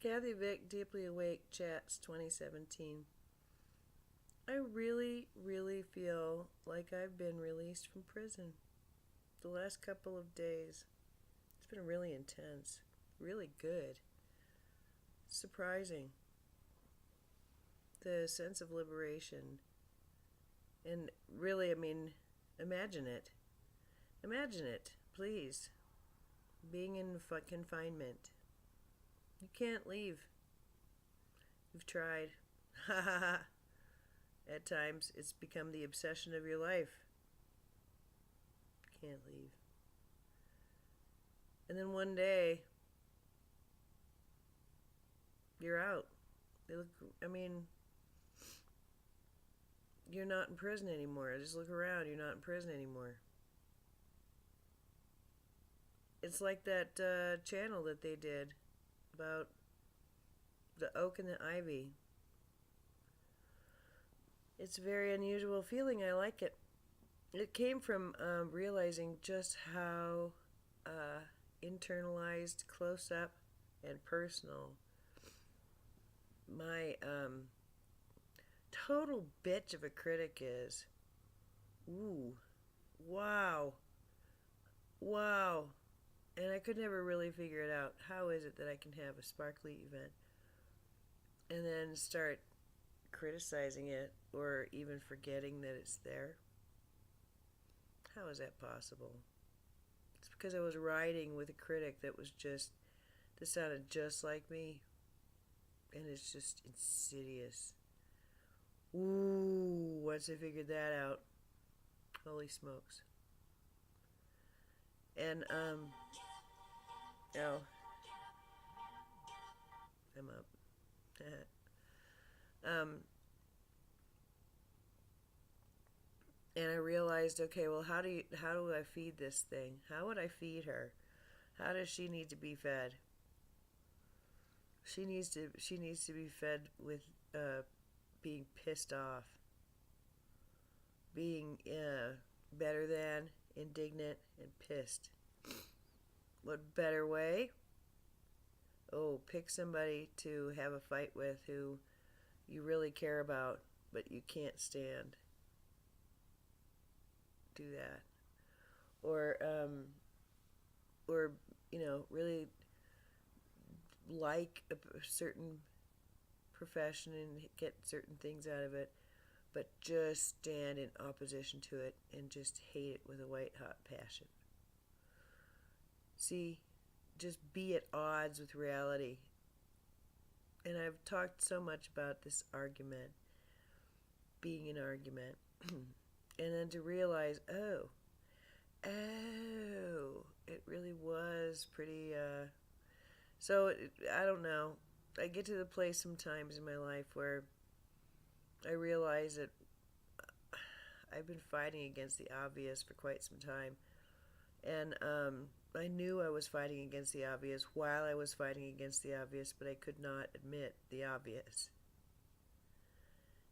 Kathy Vick, Deeply Awake Chats 2017. I really, really feel like I've been released from prison the last couple of days. It's been really intense, really good, surprising. The sense of liberation. And really, imagine it. Imagine it, please. Being in confinement. You can't leave. You've tried. Ha ha ha. At times, it's become the obsession of your life. Can't leave. And then one day, you're out. You're not in prison anymore. Just look around. You're not in prison anymore. It's like that channel that they did about the oak and the ivy. It's a very unusual feeling. I like it. It came from realizing just how internalized, close up, and personal my total bitch of a critic is. Ooh. Wow. Wow. And I could never really figure it out. How is it that I can have a sparkly event and then start criticizing it or even forgetting that it's there? How is that possible? It's because I was riding with a critic that sounded just like me. And it's just insidious. Ooh, once I figured that out, holy smokes. And, oh, I'm up. um, and I realized, okay, well, how do I feed this thing? How would I feed her? How does she need to be fed? She needs to be fed with being pissed off, being better than, indignant, and pissed. What better way? Oh, pick somebody to have a fight with who you really care about, but you can't stand. Do that. Or really like a certain profession and get certain things out of it, but just stand in opposition to it and just hate it with a white hot passion. See, just be at odds with reality. And I've talked so much about this argument, being an argument, and then to realize, oh, it really was pretty, I don't know. I get to the place sometimes in my life where I realize that I've been fighting against the obvious for quite some time. And I knew I was fighting against the obvious while I was fighting against the obvious, but I could not admit the obvious.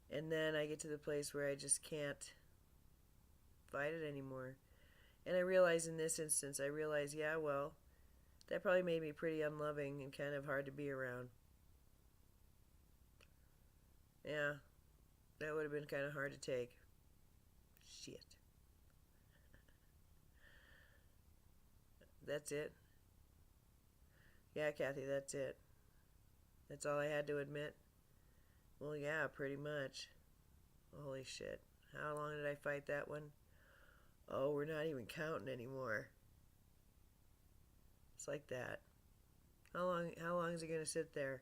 And then I get to the place where I just can't fight it anymore. And I realize in this instance, yeah, well, that probably made me pretty unloving and kind of hard to be around. Yeah, that would have been kind of hard to take. Shit. That's it. Yeah, Kathy, that's it. That's all I had to admit. Well, yeah, pretty much. Holy shit. How long did I fight that one? Oh, we're not even counting anymore. It's like that. How long is it going to sit there?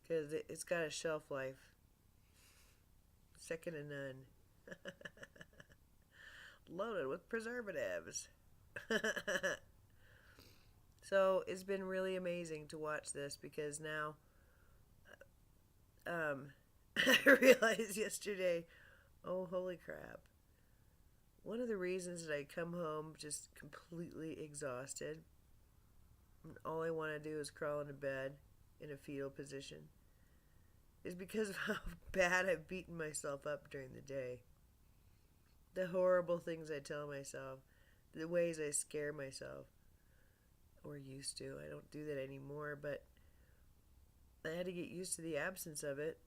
Because it's got a shelf life. Second to none. Loaded with preservatives. So it's been really amazing to watch this because now I realized yesterday, oh, holy crap. One of the reasons that I come home just completely exhausted, and all I want to do is crawl into bed in a fetal position, is because of how bad I've beaten myself up during the day. The horrible things I tell myself, the ways I scare myself, or used to. I don't do that anymore, but I had to get used to the absence of it.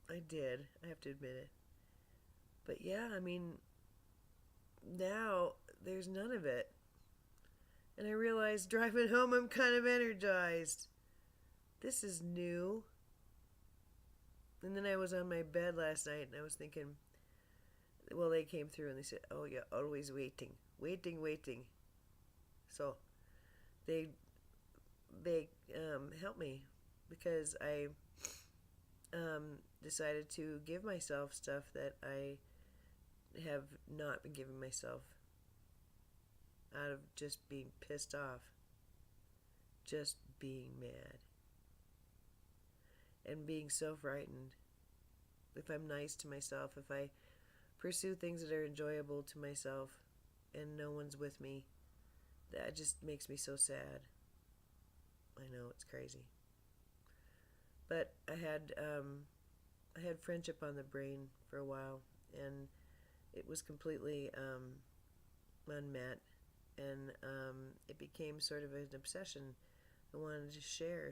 I did. I have to admit it. But yeah, I mean, now there's none of it. And I realized driving home I'm kind of energized. This is new. And then I was on my bed last night and I was thinking, well, they came through and they said, oh, yeah, always waiting. Waiting, waiting. So they helped me because I decided to give myself stuff that I have not been giving myself out of just being pissed off, just being mad, and being so frightened. If I'm nice to myself, if I pursue things that are enjoyable to myself and no one's with me, that just makes me so sad. I know, it's crazy. But I had friendship on the brain for a while, and it was completely unmet, and it became sort of an obsession. I wanted to share,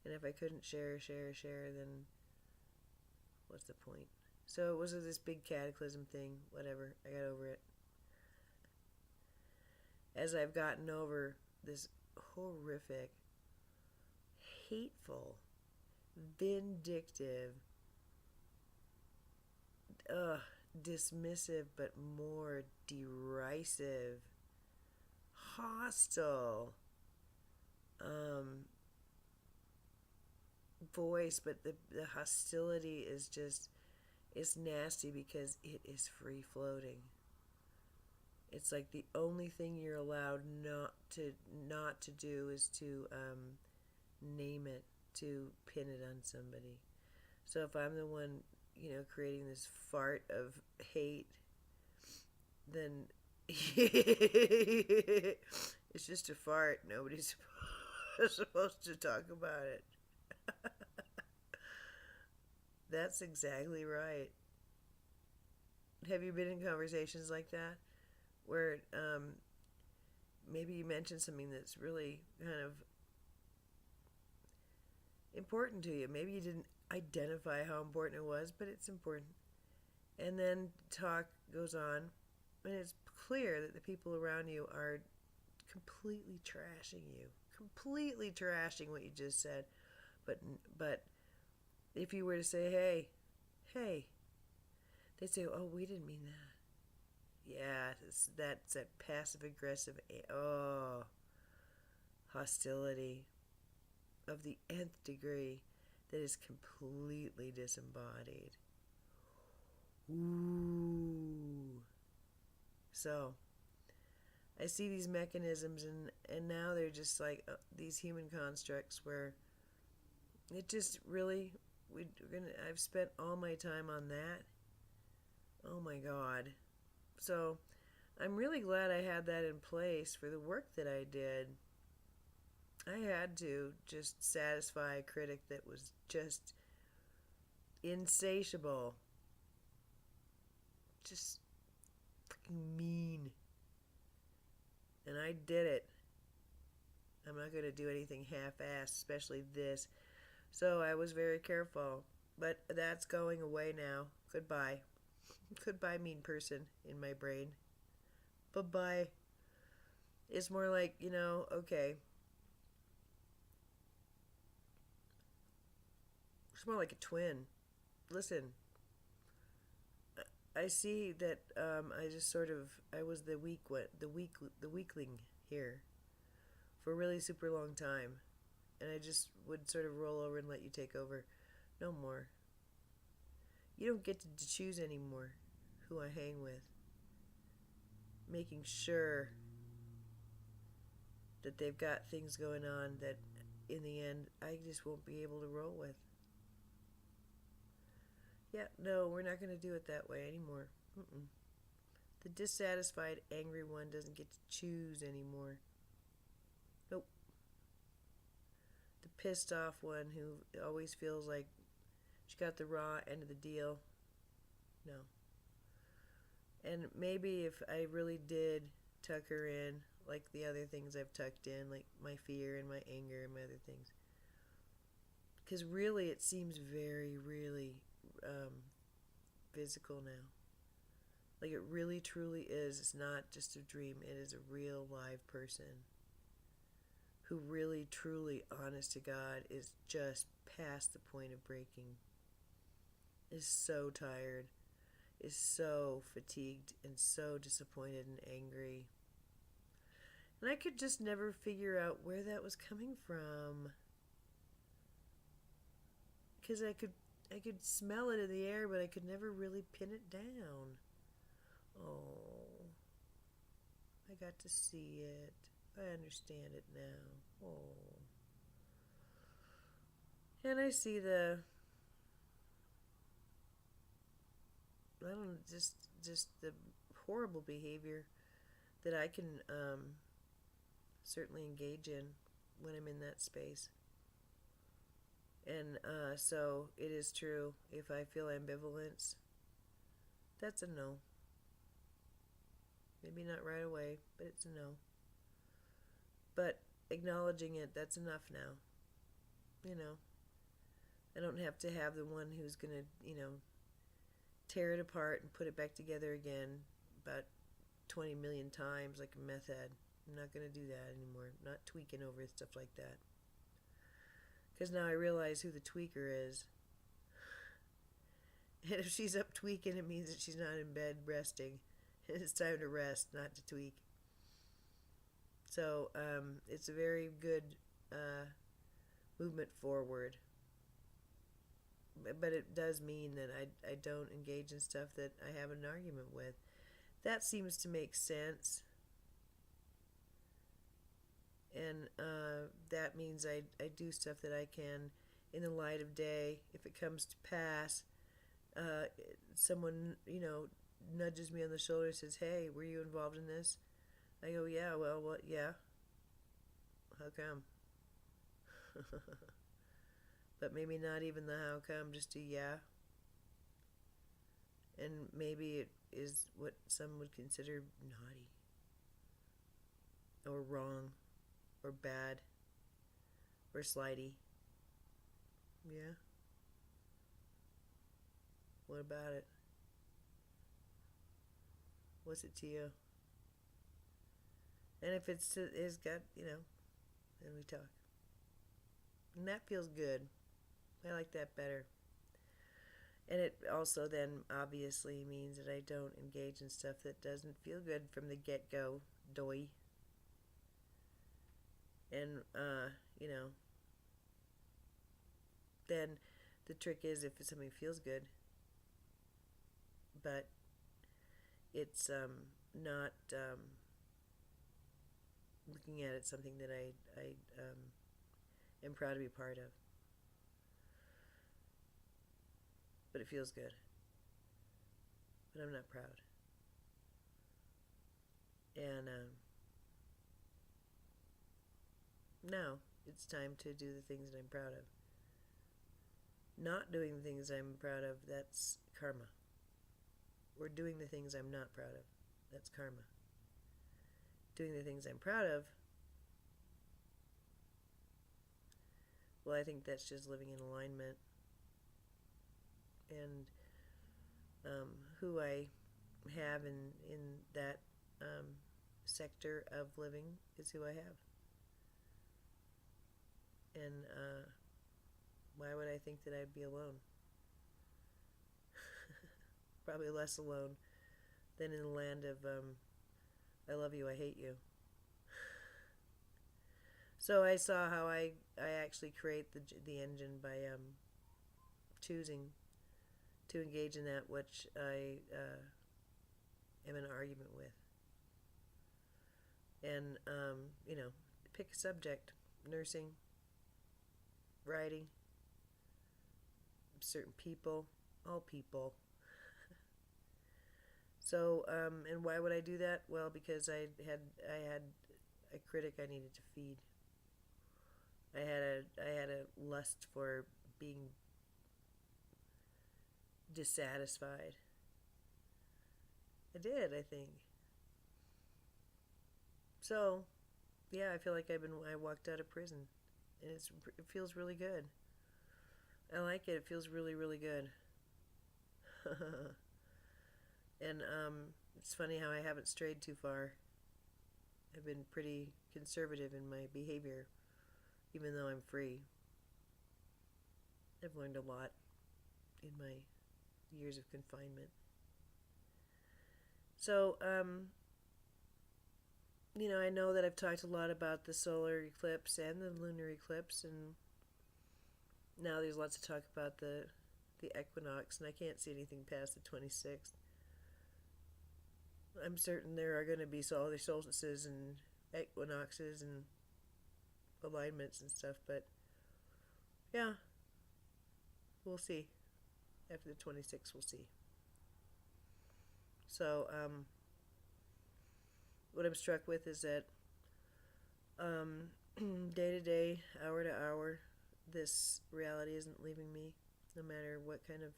and if I couldn't share, then what's the point? So it was this big cataclysm thing. Whatever, I got over it. As I've gotten over this horrific, hateful, vindictive, dismissive, but more derisive, hostile voice, but the hostility is just, it's nasty because it is free floating. It's like the only thing you're allowed not to do is to name it, to pin it on somebody. So if I'm the one, creating this fart of hate, then it's just a fart. Nobody's supposed to talk about it. That's exactly right. Have you been in conversations like that? Where maybe you mentioned something that's really kind of important to you. Maybe you didn't identify how important it was, but it's important. And then talk goes on, and it's clear that the people around you are completely trashing what you just said. But if you were to say, hey, they'd say, oh, we didn't mean that. Yeah, that's that passive aggressive, hostility of the nth degree that is completely disembodied. Ooh. So I see these mechanisms, and now they're just like these human constructs where it just really, I've spent all my time on that. Oh my God. So I'm really glad I had that in place for the work that I did. I had to just satisfy a critic that was just insatiable. Just fucking mean. And I did it. I'm not going to do anything half-assed, especially this. So I was very careful. But that's going away now. Goodbye. Goodbye, mean person in my brain. Bye-bye. It's more like, okay. It's more like a twin. Listen, I see that I was the weakling here for a really super long time, and I just would sort of roll over and let you take over. No more. You don't get to choose anymore who I hang with. Making sure that they've got things going on that in the end I just won't be able to roll with. Yeah, no, we're not going to do it that way anymore. Mm-mm. The dissatisfied, angry one doesn't get to choose anymore. Nope. The pissed off one who always feels like she got the raw end of the deal. No. And maybe if I really did tuck her in, like the other things I've tucked in, like my fear and my anger and my other things, Because really, it seems very, really um, physical now. Like it really, truly is. It's not just a dream, it is a real, live person who really, truly, honest to God, is just past the point of breaking, is so tired, is so fatigued, and so disappointed and angry. And I could just never figure out where that was coming from. Because I could smell it in the air, but I could never really pin it down. Oh, I got to see it. I understand it now. Oh. And I see I don't know, just the horrible behavior that I can certainly engage in when I'm in that space. And so it is true. If I feel ambivalence, that's a no. Maybe not right away, but it's a no. But acknowledging it, that's enough now. You know, I don't have to have the one who's going to, tear it apart and put it back together again about 20 million times like a meth head. I'm not going to do that anymore. I'm not tweaking over stuff like that. Because now I realize who the tweaker is. And if she's up tweaking, it means that she's not in bed resting. It's time to rest, not to tweak. So it's a very good movement forward. But it does mean that I don't engage in stuff that I have an argument with. That seems to make sense. And that means I do stuff that I can in the light of day. If it comes to pass, someone, nudges me on the shoulder and says, "Hey, were you involved in this?" I go, "Yeah, well, what, yeah. How come?" But maybe not even the how come, just a yeah. And maybe it is what some would consider naughty or wrong or bad or slighty. Yeah. What about it? What's it to you? And if it's got, then we talk. And that feels good. I like that better. And it also then obviously means that I don't engage in stuff that doesn't feel good from the get-go, doy. And, then the trick is if something feels good, but it's not looking at it something that I am proud to be part of. But it feels good. But I'm not proud. And now it's time to do the things that I'm proud of. Not doing the things I'm proud of, that's karma. Or doing the things I'm not proud of, that's karma. Doing the things I'm proud of, well, I think that's just living in alignment. And who I have in that sector of living is who I have. And why would I think that I'd be alone? Probably less alone than in the land of I love you, I hate you. So I saw how I actually create the engine by choosing to engage in that which I am in an argument with. And, pick a subject: nursing, writing, certain people, all people. So, and why would I do that? Well, because I had a critic I needed to feed. I had a lust for being dissatisfied. I did, I think. So, yeah, I feel like I walked out of prison, and it feels really good. I like it. It feels really, really good. And it's funny how I haven't strayed too far. I've been pretty conservative in my behavior, even though I'm free. I've learned a lot in my years of confinement. So, I know that I've talked a lot about the solar eclipse and the lunar eclipse, and now there's lots of talk about the equinox, and I can't see anything past the 26th. I'm certain there are going to be solar solstices and equinoxes and alignments and stuff, but yeah, we'll see. After the 26th, we'll see. So, what I'm struck with is that day to day, hour to hour, this reality isn't leaving me, no matter what kind of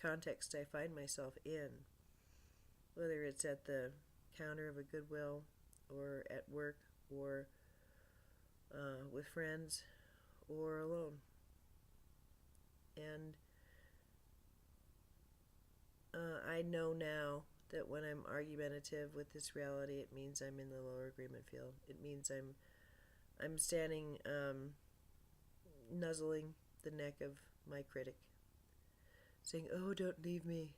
context I find myself in. Whether it's at the counter of a Goodwill, or at work, or with friends, or alone. And I know now that when I'm argumentative with this reality, it means I'm in the lower agreement field. It means I'm standing, nuzzling the neck of my critic, saying, "Oh, don't leave me.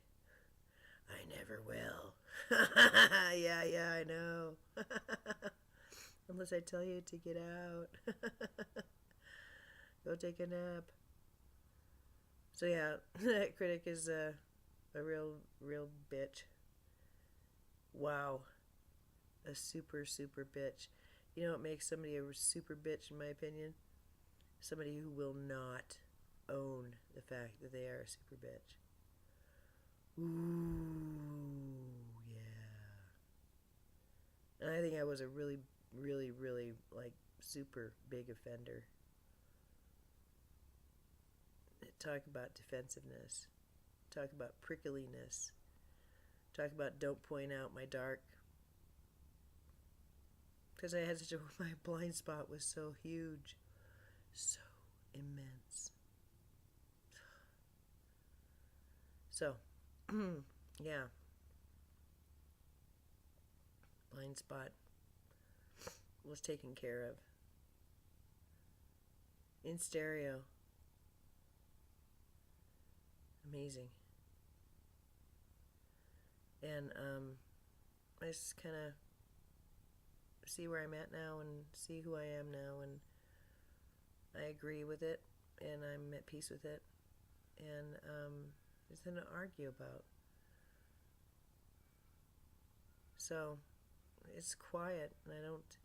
I never will." Yeah, I know. Unless I tell you to get out. Go take a nap. So yeah, that critic is a real bitch. Wow. A super, super bitch. You know what makes somebody a super bitch, in my opinion? Somebody who will not own the fact that they are a super bitch. Ooh, yeah. And I think I was a really, really, really, like, super big offender. Talk about defensiveness. Talk about prickliness. Talk about don't point out my dark. Because I had such a, my blind spot was so huge. So immense. So, yeah. Blind spot was taken care of. In stereo. Amazing. And I just kind of see where I'm at now and see who I am now, and I agree with it, and I'm at peace with it, and there's nothing to argue about. So it's quiet, and I don't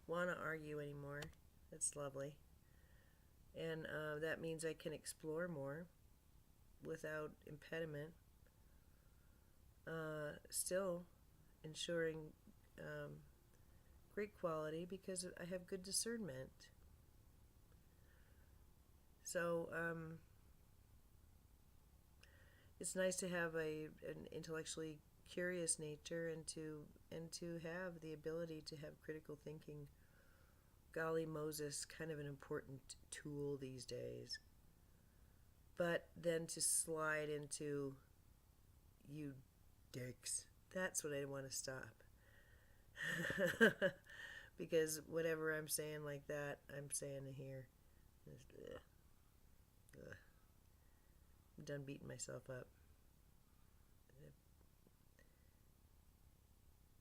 want to argue anymore. It's lovely, and that means I can explore more without impediment. Still ensuring great quality because I have good discernment. So it's nice to have an intellectually curious nature and to have the ability to have critical thinking. Golly Moses, kind of an important tool these days. But then to slide into you dicks, that's what I want to stop. Because whatever I'm saying like that, I'm saying here. Ugh. Ugh. I'm done beating myself up.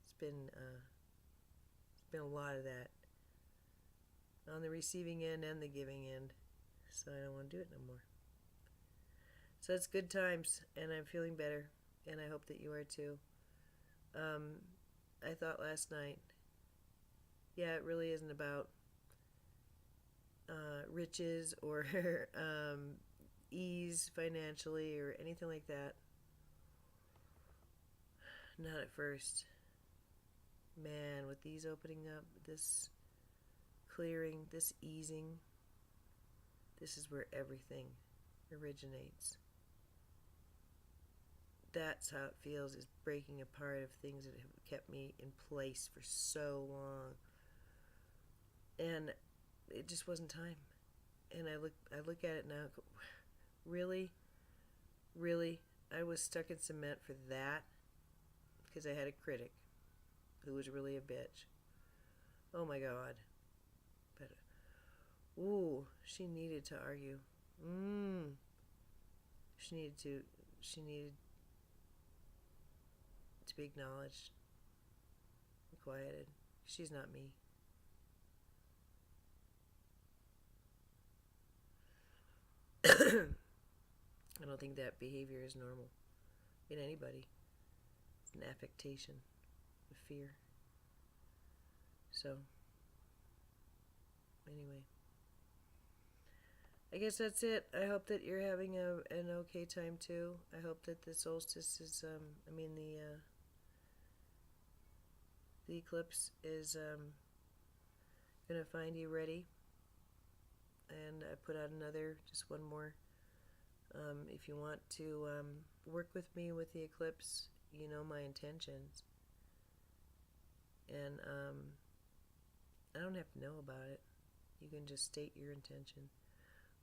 It's been a lot of that on the receiving end and the giving end, so I don't want to do it no more. So it's good times, and I'm feeling better, and I hope that you are too. I thought last night, yeah, it really isn't about riches or ease financially or anything like that. Not at first. Man, with these opening up, this clearing, this easing, this is where everything originates. That's how it feels, is breaking apart of things that have kept me in place for so long. And it just wasn't time. And I look at it now and go, really? Really? I was stuck in cement for that? Because I had a critic who was really a bitch. Oh my God. But, ooh, she needed to argue. She needed to, she needed to be acknowledged and quieted. She's not me. I don't think that behavior is normal in anybody. It's an affectation of fear. So, anyway, I guess that's it. I hope that you're having an okay time too. I hope that the solstice is, the eclipse is gonna find you ready. And I put out just one more. If you want to work with me with the eclipse, you know my intentions. And I don't have to know about it. You can just state your intention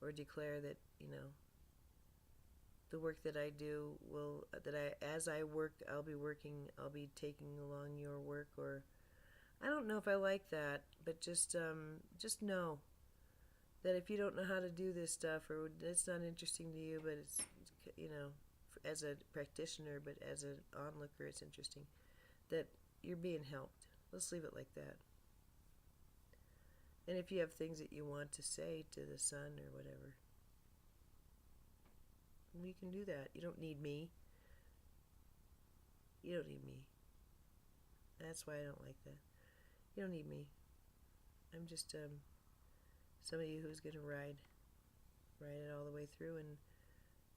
or declare that, the work that I do as I work, I'll be taking along your work, or I don't know if I like that, but just know that if you don't know how to do this stuff, or it's not interesting to you, but it's, as a practitioner, but as an onlooker, it's interesting, that you're being helped. Let's leave it like that. And if you have things that you want to say to the sun or whatever, you can do that. You don't need me. You don't need me. That's why I don't like that. You don't need me. I'm just somebody who's going to ride it all the way through, and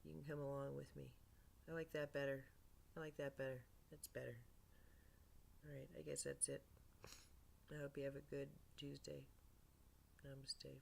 you can come along with me. I like that better. That's better. Alright, I guess that's it. I hope you have a good Tuesday. Namaste.